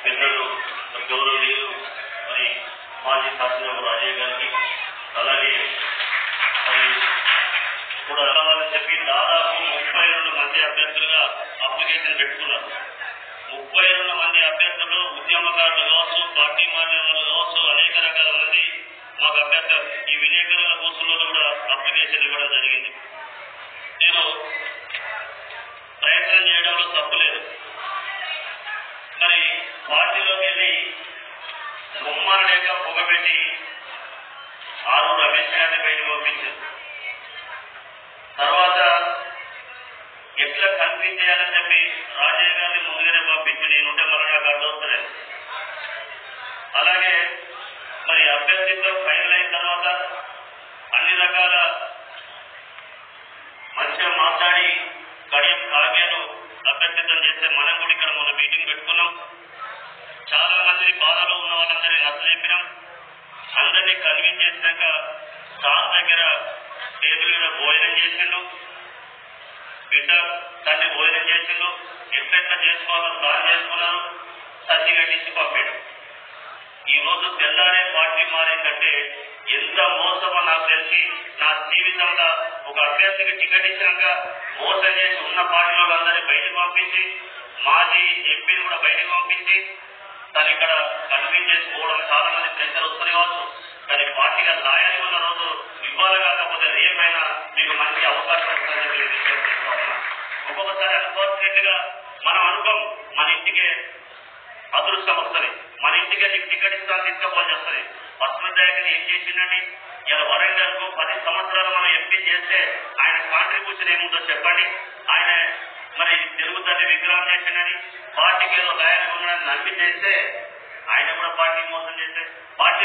పెద్దలు గౌరవనీయులు మరి మాజీ శాసనసభ్యులు రాజయ్య గారికి అలాగే మరి కూడా అలవాలని చెప్పి దాదాపు 32 మంది అభ్యర్థులుగా అప్లికేషన్ పెట్టుకున్నారు. 32 మంది అభ్యర్థులు ఉద్యమకారులు కావచ్చు, పార్టీ మాన్యాలు కావచ్చు, అనేక రకాల మంది మాకు అభ్యర్థులు ఈ విలేకరుల కోర్సుల్లో కూడా అప్లికేషన్ ఇవ్వడం జరిగింది. నేను ప్రయత్నం చేయడంలో తప్పులేదు. మరి పార్టీలోకి వెళ్ళి బొమ్మల లేక పొగబెట్టి ఆరు రమేష్ గారిని బయటకు పంపించారు. తర్వాత ఎట్లా కన్విన్స్ చేయాలని చెప్పి రాజయ్య గారిని ముందుగానే పంపించి నేనుంటే మళ్ళీ నాకు అర్థమవుతలేదు. అలాగే మరి అభ్యర్థితో ఫైనల్ అయిన తర్వాత అన్ని రకాల మంచిగా మాట్లాడి కడియం కావ్యను అభ్యర్థితం చేస్తే మనం కూడా ఇక్కడ మన మీటింగ్ పెట్టుకున్నాం. చాలా మంది బాధలో ఉన్న వాళ్ళందరినీ నచ్చలేపినాం. అందరినీ కన్విన్స్ చేసినాక సార్ దగ్గర టేబుల్ మీద భోజనం చేసిండు, బిడ్డ దాన్ని భోజనం చేసిండు, ఎట్లెట్లా చేసుకోవాలో ప్లాన్ చేసుకున్నారు, సర్ది కట్టించి పంపాడు. ఈ రోజు తెల్లారే పార్టీ మారిందంటే ఎంత మోసమో నాకు తెలిసి నా జీవితంలో ఒక అభ్యర్థికి టికెట్ ఇచ్చినాక మోసం చేసి ఉన్న పార్టీలో అందరినీ బయటకు పంపించి మాజీ ఎంపీని కూడా బయటకు పంపించి తను ఇక్కడ కన్విన్స్ చేసుకోవడం చాలా మంది ప్రజలు వస్తుంది కావచ్చు. కానీ పార్టీగా లాయర్ ఉన్న రోజు ఇవ్వాలి కాకపోతే రేపైనా మీకు మంచి అవకాశం వస్తుందని విషయం తెలుసుకోవాలన్నా. ఒక్కొక్కసారి అన్ఫార్చునేట్ గా మనం అనుకోం మన ఇంటికే అదృష్టం వస్తుంది, మన ఇంటికే నీకు టికెట్ ఇస్తాను తీసుకపోని చేస్తుంది. పశ్చిమదయాన్ని ఏం చేసిందండి? ఇలా వరంగల్ కు 10 సంవత్సరాలు మనం ఎంపీ చేస్తే ఆయన కాంట్రిబ్యూషన్ ఏముందో చెప్పండి. ఆయన మరి తెలుగు తల్లి విగ్రహం చేసిందని పార్టీకి ఏదో తయారు ఉండడానికి నమ్మి చేస్తే ఆయన కూడా పార్టీ మోసం చేస్తే పార్టీ